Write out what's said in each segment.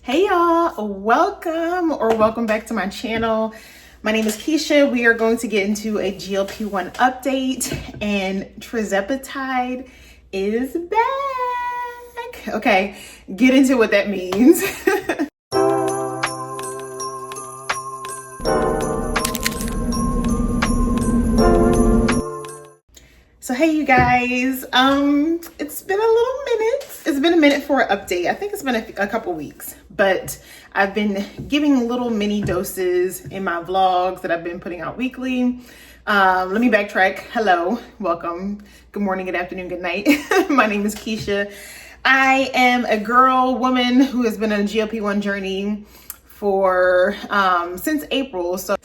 Hey y'all, welcome back to my channel. My name is Keisha. We are going to get into a GLP-1 update, and Tirzepatide is back. Okay, get into what that means. So hey you guys, it's been a little minute. It's been a minute for an update. I think it's been a couple weeks, but I've been giving little mini doses in my vlogs that I've been putting out weekly. Let me backtrack. Hello, welcome. Good morning, good afternoon, good night. My name is Keisha. I am a woman who has been on a GLP-1 journey for since April, so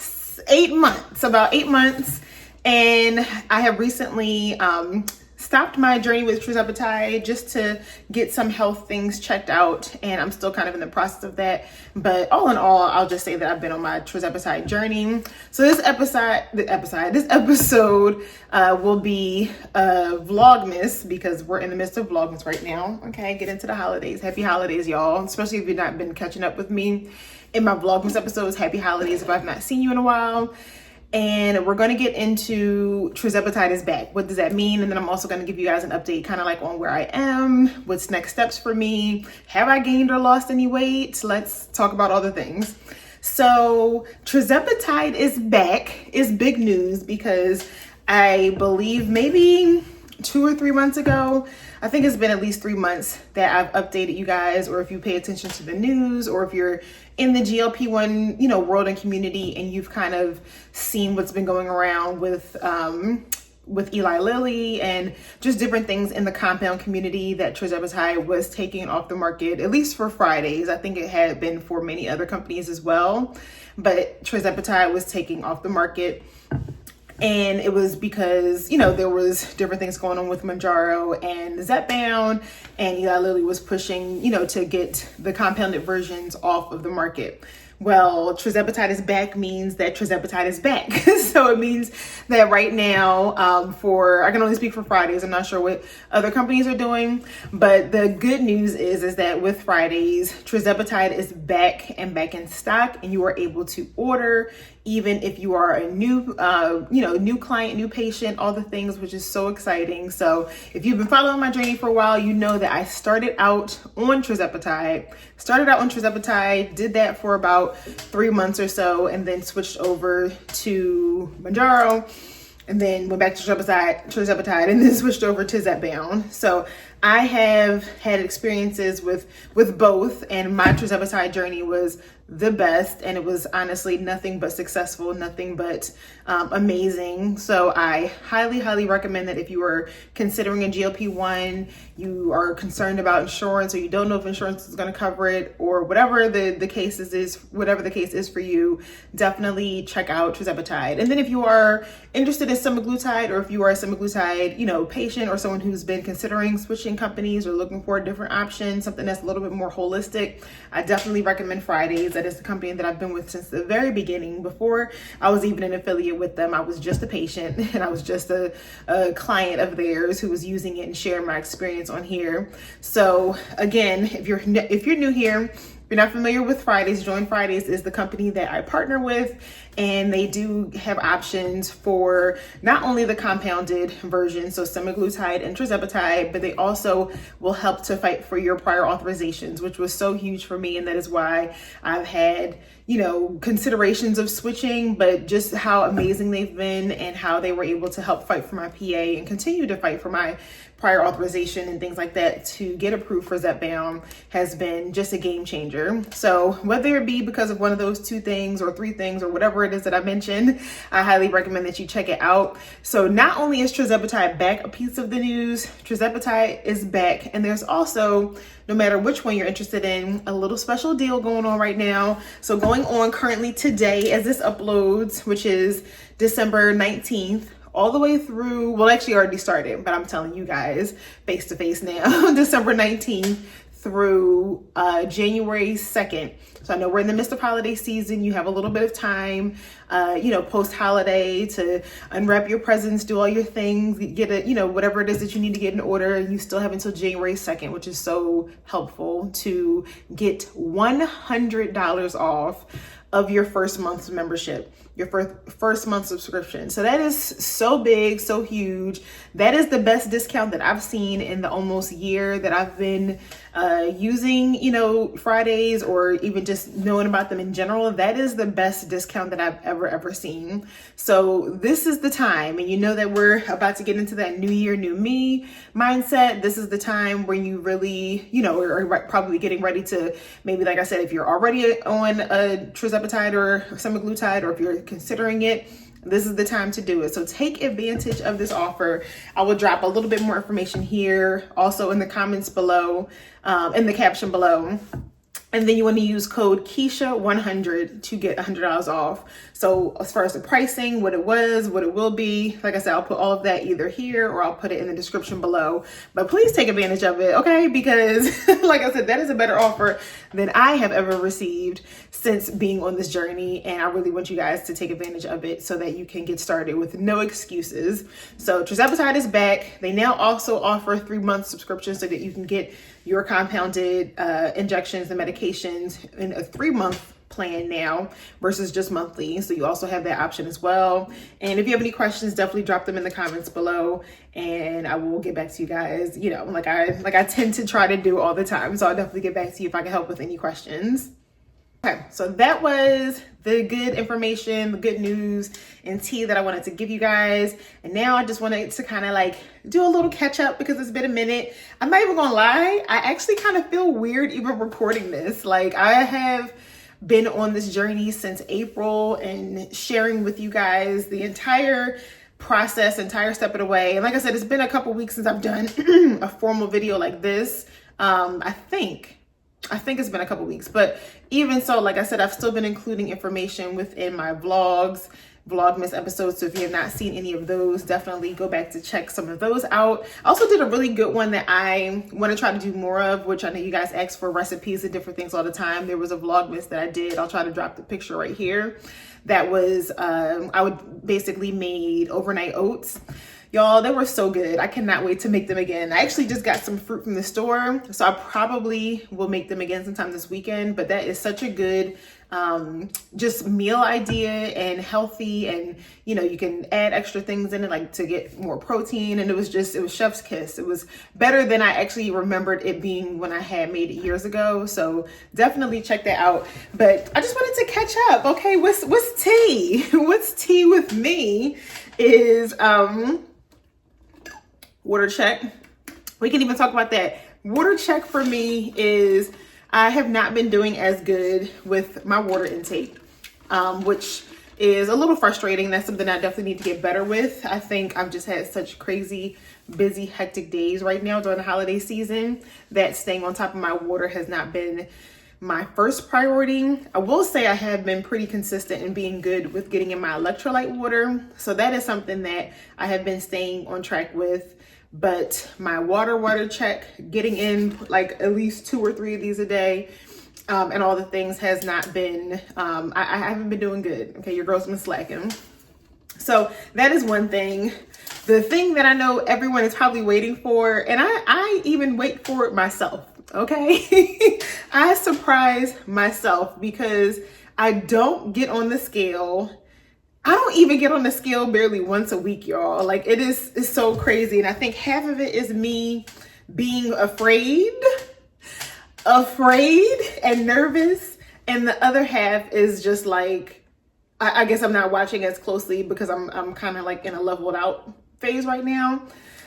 about 8 months. And I have recently stopped my journey with Tirzepatide just to get some health things checked out, and I'm still kind of in the process of that. But all in all, I'll just say that I've been on my Tirzepatide journey. So this episode will be Vlogmas, because we're in the midst of Vlogmas right now. Okay, get into the holidays. Happy holidays, y'all. Especially if you've not been catching up with me in my Vlogmas episodes. Happy holidays if I've not seen you in a while. And we're going to get into Tirzepatide is back. What does that mean? And then I'm also going to give you guys an update kind of like on where I am, what's next steps for me. Have I gained or lost any weight? Let's talk about all the things. So Tirzepatide is back is big news, because I believe maybe 2 or 3 months ago, I think it's been at least 3 months that I've updated you guys, or if you pay attention to the news, or if you're in the GLP-1, world and community, and you've kind of seen what's been going around with Eli Lilly and just different things in the compound community, that Tirzepatide was taking off the market, at least for Fridays. I think it had been for many other companies as well, but Tirzepatide was taking off the market. And it was because, there was different things going on with Mounjaro and Zepbound, and Eli Lilly was pushing, to get the compounded versions off of the market. Well, Tirzepatide is back means that Tirzepatide is back. So it means that right now, I can only speak for Fridays. I'm not sure what other companies are doing, but the good news is that with Fridays, Tirzepatide is back and back in stock, and you are able to order even if you are a new client, new patient, all the things, which is so exciting. So if you've been following my journey for a while, you know that I started out on Tirzepatide, did that for about 3 months or so, and then switched over to Mounjaro, and then went back to Tirzepatide, and then switched over to Zepbound. So I have had experiences with both, and my Tirzepatide journey was the best, and it was honestly nothing but successful, nothing but amazing. So I highly recommend that if you are considering a GLP-1, you are concerned about insurance, or you don't know if insurance is going to cover it, or whatever the case is for you, definitely check out Tirzepatide. And then if you are interested in semaglutide, or if you are a semaglutide, patient, or someone who's been considering switching companies or looking for a different option, something that's a little bit more holistic, I definitely recommend Fridays. That is the company that I've been with since the very beginning. Before I was even an affiliate with them, I was just a patient, and I was just a client of theirs who was using it and sharing my experience on here. So again, if you're new here, if you're not familiar with Fridays, Join Fridays is the company that I partner with, and they do have options for not only the compounded version, so semaglutide and Tirzepatide, but they also will help to fight for your prior authorizations, which was so huge for me. And that is why I've had, considerations of switching, but just how amazing they've been, and how they were able to help fight for my PA and continue to fight for my prior authorization and things like that to get approved for Zepbound has been just a game changer. So whether it be because of one of those 2 things or 3 things or whatever it is that I mentioned, I highly recommend that you check it out. So not only is Tirzepatide back, a piece of the news, Tirzepatide is back, and there's also, no matter which one you're interested in, a little special deal going on right now. So going on currently today as this uploads, which is December 19th, all the way through, well, actually already started, but I'm telling you guys face to face now, December 19th through January 2nd. So I know we're in the midst of holiday season. You have a little bit of time, post holiday to unwrap your presents, do all your things, get a, whatever it is that you need to get in order. And you still have until January 2nd, which is so helpful to get $100 off of your first month's membership, your first month subscription. So that is so big, so huge. That is the best discount that I've seen in the almost year that I've been using, Fridays, or even just knowing about them in general. That is the best discount that I've ever seen. So this is the time, and you know that we're about to get into that new year, new me mindset. This is the time where you really, are probably getting ready to, maybe, like I said, if you're already on a Tirzepatide or semaglutide, or if you're considering it, this is the time to do it. So take advantage of this offer. I will drop a little bit more information here, also in the comments below, in the caption below. And then you want to use code Keisha100 to get $100 off. So as far as the pricing, what it was, what it will be, like I said, I'll put all of that either here or I'll put it in the description below. But please take advantage of it, okay? Because like I said, that is a better offer than I have ever received since being on this journey. And I really want you guys to take advantage of it so that you can get started with no excuses. So Tirzepatide is back. They now also offer 3-month subscriptions so that you can get your compounded injections and medications in a 3-month plan now versus just monthly. So you also have that option as well. And if you have any questions, definitely drop them in the comments below and I will get back to you guys, like I tend to try to do all the time. So I'll definitely get back to you if I can help with any questions. Okay, so that was the good information, the good news and tea that I wanted to give you guys. And now I just wanted to kind of do a little catch up because it's been a minute. I'm not even gonna lie, I actually kind of feel weird even recording this. I have been on this journey since April and sharing with you guys the entire process, entire step of the way. And like I said, it's been a couple weeks since I've done a formal video like this. I think it's been a couple weeks, but even so, like I said, I've still been including information within my Vlogmas episodes. So if you have not seen any of those, definitely go back to check some of those out. I also did a really good one that I want to try to do more of, which I know you guys ask for recipes and different things all the time. There was a Vlogmas that I did. I'll try to drop the picture right here. That was, I would basically made overnight oats. Y'all, they were so good. I cannot wait to make them again. I actually just got some fruit from the store, so I probably will make them again sometime this weekend. But that is such a good just meal idea and healthy, and you can add extra things in it to get more protein, and it was chef's kiss. It was better than I actually remembered it being when I had made it years ago. So definitely check that out. But I just wanted to catch up. Okay, what's tea? What's tea with me is water check. We can even talk about that. Water check for me is I have not been doing as good with my water intake, which is a little frustrating. That's something I definitely need to get better with. I think I've just had such crazy, busy, hectic days right now during the holiday season that staying on top of my water has not been my first priority. I will say I have been pretty consistent in being good with getting in my electrolyte water. So that is something that I have been staying on track with. But my water check, getting in at least 2 or 3 of these a day, and all the things has not been, I haven't been doing good. Okay, your girl's been slacking. So that is one thing. The thing that I know everyone is probably waiting for, and I even wait for it myself, okay? I surprise myself because I don't get on the scale. I don't even get on the scale barely once a week, y'all. It's so crazy. And I think half of it is me being afraid and nervous. And the other half is just I guess I'm not watching as closely because I'm kind of in a leveled out phase right now.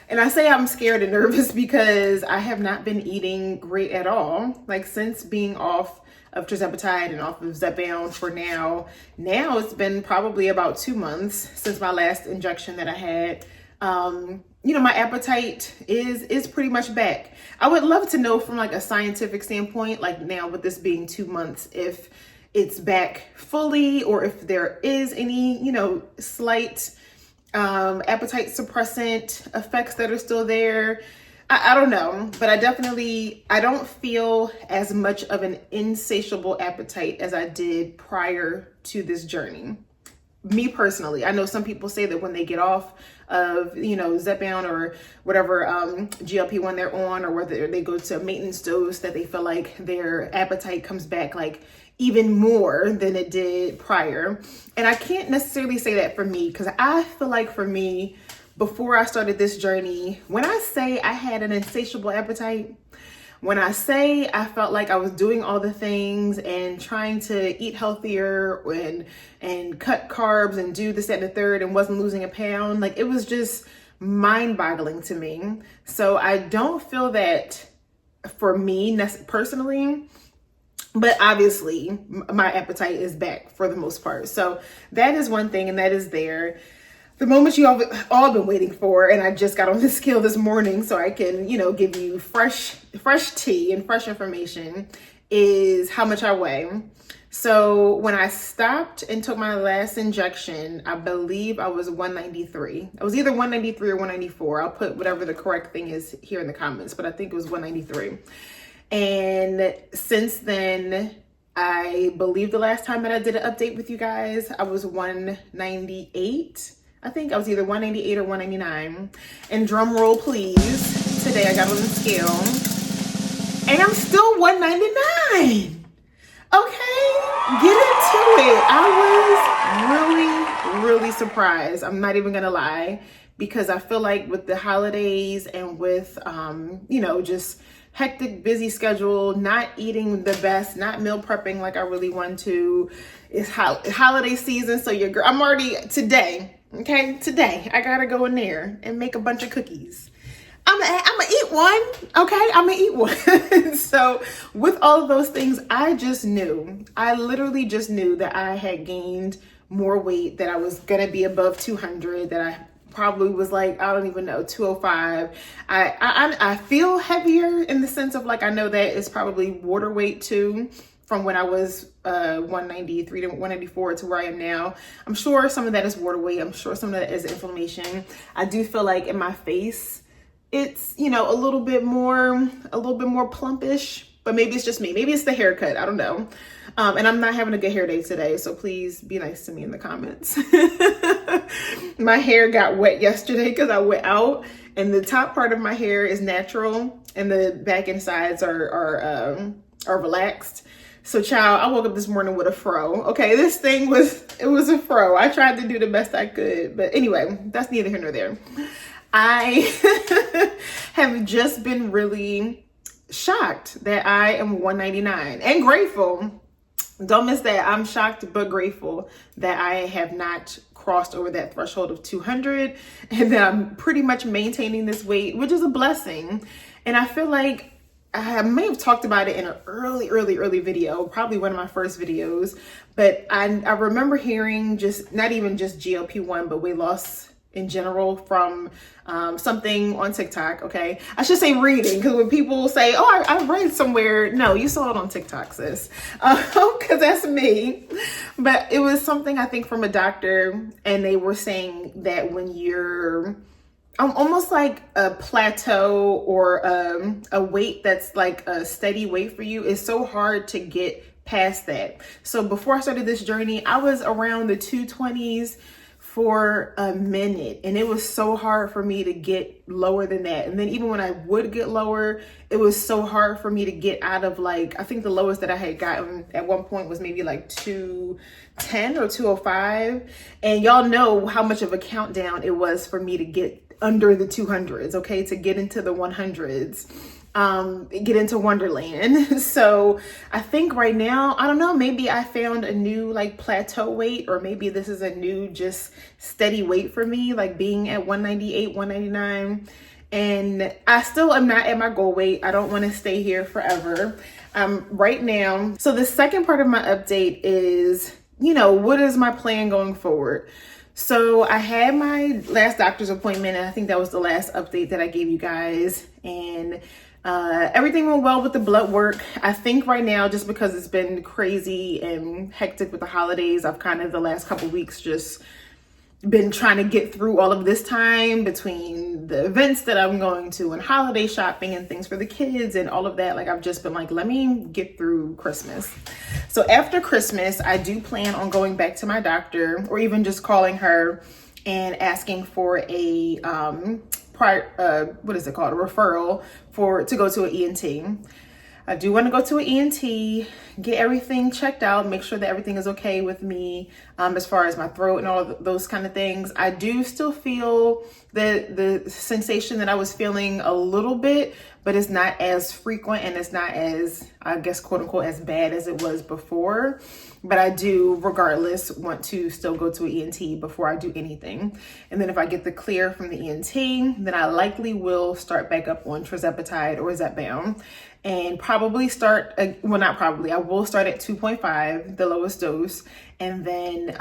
And I say I'm scared and nervous because I have not been eating great at all. Since being off of Tirzepatide and off of Zepbound for now it's been probably about 2 months since my last injection that I had. My appetite is pretty much back. I would love to know from a scientific standpoint, now with this being 2 months, if it's back fully or if there is any, slight appetite suppressant effects that are still there. I don't know, but I don't feel as much of an insatiable appetite as I did prior to this journey. Me personally, I know some people say that when they get off of, you know, Zepbound or whatever GLP-1 they're on, or whether they go to a maintenance dose, that they feel like their appetite comes back like even more than it did prior. And I can't necessarily say that for me, because I feel like for me, before I started this journey, when I say I had an insatiable appetite, when I say I felt like I was doing all the things and trying to eat healthier and cut carbs and do this, that, and the third, and wasn't losing a pound, like it was just mind-boggling to me. So I don't feel that for me personally, but obviously my appetite is back for the most part. So that is one thing, and that is there. The moment you all been waiting for, and I just got on the scale this morning so I can, you know, give you fresh tea and fresh information, is how much I weigh. So when I stopped and took my last injection, I believe I was 193. I was either 193 or 194. I'll put whatever the correct thing is here in the comments, but I think it was 193. And since then, I believe the last time that I did an update with you guys, I was 198. I think I was either 198 or 199. And drum roll, please. Today I got on the scale and I'm still 199. Okay, get into it. I was really surprised. I'm not even gonna lie, because I feel like with the holidays and with, you know, just hectic, busy schedule, not eating the best, not meal prepping like I really want to. It's holiday season, so I'm already today. Okay, today I gotta go in there and make a bunch of cookies. I'm gonna eat one. Okay, I'm gonna eat one. So with all of those things, I literally just knew that I had gained more weight, that I was gonna be above 200, that I probably was like, I don't even know, 205. I feel heavier in the sense of like, I know that it's probably water weight too, from when I was 193 to 194 to where I am now. I'm sure some of that is water weight. I'm sure some of that is inflammation. I do feel like in my face, it's, you know, a little bit more plumpish, but maybe it's just me. Maybe it's the haircut. I don't know. And I'm not having a good hair day today, so please be nice to me in the comments. My hair got wet yesterday because I went out, and the top part of my hair is natural and the back and sides are relaxed. So child, I woke up this morning with a fro. Okay, this thing was a fro. I tried to do the best I could, but anyway, that's neither here nor there. I have just been really shocked that I am 199 and grateful. Don't miss that. I'm shocked but grateful that I have not crossed over that threshold of 200, and that I'm pretty much maintaining this weight, which is a blessing. And I feel like I may have talked about it in an early video, probably one of my first videos, but I remember hearing not even just GLP-1, but weight loss in general from something on TikTok. Okay, I should say reading, because when people say, oh, I read somewhere, no, you saw it on TikTok, sis, because that's me. But it was something, I think, from a doctor, and they were saying that when you're almost like a plateau or a weight that's like a steady weight for you, is so hard to get past that. So before I started this journey, I was around the 220s for a minute, and it was so hard for me to get lower than that. And then even when I would get lower, it was so hard for me to get out of, like, I think the lowest that I had gotten at one point was maybe like 210 or 205. And y'all know how much of a countdown it was for me to get under the 200s, okay, to get into the 100s, get into Wonderland. So I think right now, I don't know, maybe I found a new like plateau weight, or maybe this is a new just steady weight for me, like being at 198, 199. And I still am not at my goal weight. I don't want to stay here forever. Right now. So the second part of my update is, you know, what is my plan going forward? So I had my last doctor's appointment, and I think that was the last update that I gave you guys. And everything went well with the blood work. I think right now, just because it's been crazy and hectic with the holidays, I've kind of the last couple weeks just been trying to get through all of this time between the events that I'm going to and holiday shopping and things for the kids and all of that. Like, I've just been like, let me get through Christmas. So after Christmas, I do plan on going back to my doctor, or even just calling her and asking for a what is it called? A referral to go to an ENT. I do want to go to an ENT, get everything checked out, make sure that everything is okay with me as far as my throat and all of those kind of things. I do still feel the sensation that I was feeling a little bit, but it's not as frequent and it's not as, I guess, quote unquote, as bad as it was before. But I do, regardless, want to still go to an ENT before I do anything. And then if I get the clear from the ENT, then I likely will start back up on Tirzepatide or Zepbound, and probably start, well, not probably, I will start at 2.5, the lowest dose. And then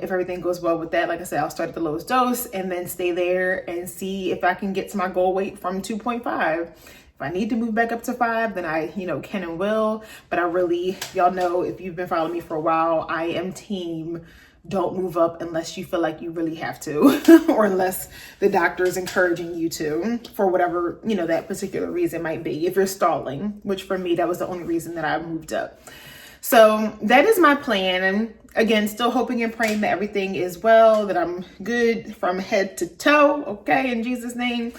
if everything goes well with that, like I said, I'll start at the lowest dose and then stay there and see if I can get to my goal weight from 2.5. If I need to move back up to 5, then I, can and will. But I really, y'all know, if you've been following me for a while, I am team don't move up unless you feel like you really have to, or unless the doctor is encouraging you to, for whatever, that particular reason might be. If you're stalling, which for me, that was the only reason that I moved up. So that is my plan. And again, still hoping and praying that everything is well, that I'm good from head to toe. Okay, in Jesus' name.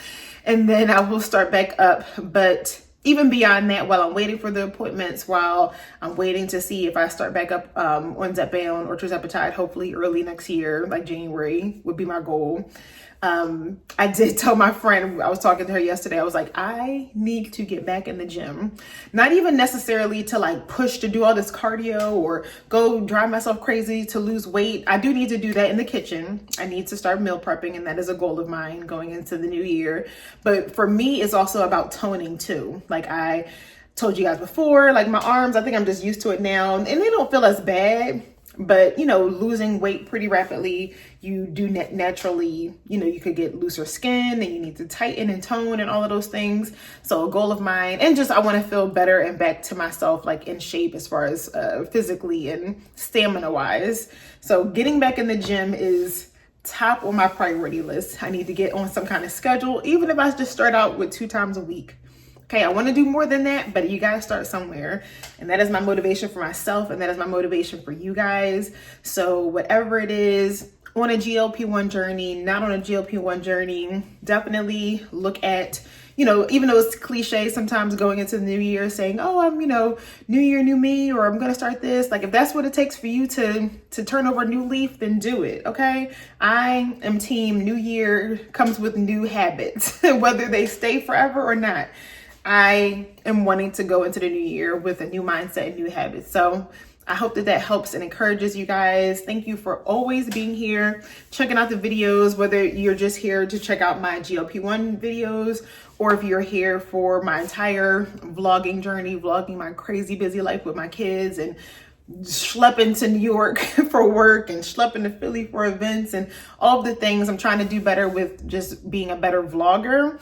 And then I will start back up. But even beyond that, while I'm waiting for the appointments, while I'm waiting to see if I start back up on Zepbound or Tirzepatide, hopefully early next year, like January would be my goal. I did tell my friend, I was talking to her yesterday, I was like, I need to get back in the gym. Not even necessarily to like push to do all this cardio or go drive myself crazy to lose weight. I do need to do that in the kitchen. I need to start meal prepping, and that is a goal of mine going into the new year. But for me, it's also about toning too. Like I told you guys before, like my arms, I think I'm just used to it now, and they don't feel as bad. But, losing weight pretty rapidly, you do naturally, you could get looser skin, and you need to tighten and tone and all of those things. So a goal of mine, and just I want to feel better and back to myself, like in shape as far as physically and stamina wise. So getting back in the gym is top on my priority list. I need to get on some kind of schedule, even if I just start out with 2 times a week. Okay, I want to do more than that, but you got to start somewhere. And that is my motivation for myself, and that is my motivation for you guys. So whatever it is, on a GLP-1 journey, not on a GLP-1 journey, definitely look at, even though it's cliche sometimes going into the new year saying, oh, I'm, new year, new me, or I'm going to start this. Like if that's what it takes for you to turn over a new leaf, then do it. Okay. I am team new year comes with new habits, whether they stay forever or not. I am wanting to go into the new year with a new mindset and new habits. So I hope that helps and encourages you guys. Thank you for always being here, checking out the videos, whether you're just here to check out my GLP-1 videos, or if you're here for my entire vlogging journey, vlogging my crazy busy life with my kids and schlepping to New York for work and schlepping to Philly for events and all of the things. I'm trying to do better with just being a better vlogger.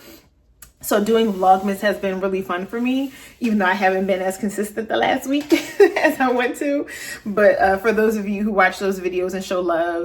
So doing Vlogmas has been really fun for me, even though I haven't been as consistent the last week as I want to. But for those of you who watch those videos and show love,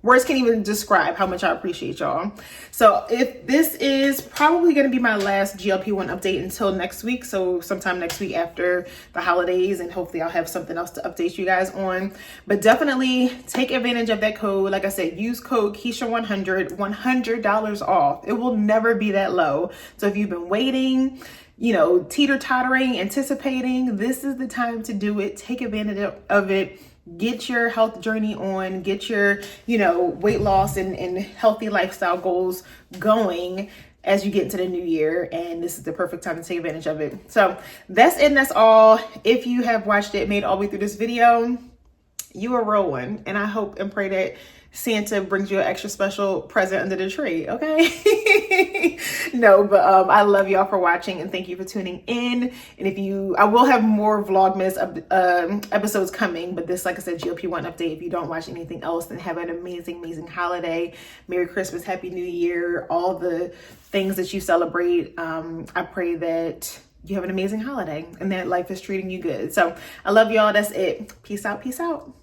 words can't even describe how much I appreciate y'all. So if this is probably going to be my last GLP-1 update until next week. So sometime next week after the holidays, and hopefully I'll have something else to update you guys on. But definitely take advantage of that code. Like I said, use code Keisha100, $100 off. It will never be that low. So if you've been waiting, teeter-tottering, anticipating, this is the time to do it. Take advantage of it. Get your health journey on, get your, weight loss and healthy lifestyle goals going as you get into the new year. And this is the perfect time to take advantage of it. So that's it and that's all. If you have watched it, made all the way through this video, you are a real one. And I hope and pray that Santa brings you an extra special present under the tree, okay? No, but I love y'all for watching, and thank you for tuning in. And I will have more Vlogmas episodes coming, but this, like I said, GLP-1 update. If you don't watch anything else, then have an amazing, amazing holiday. Merry Christmas, Happy New Year, all the things that you celebrate. I pray that you have an amazing holiday and that life is treating you good. So I love y'all. That's it. Peace out. Peace out.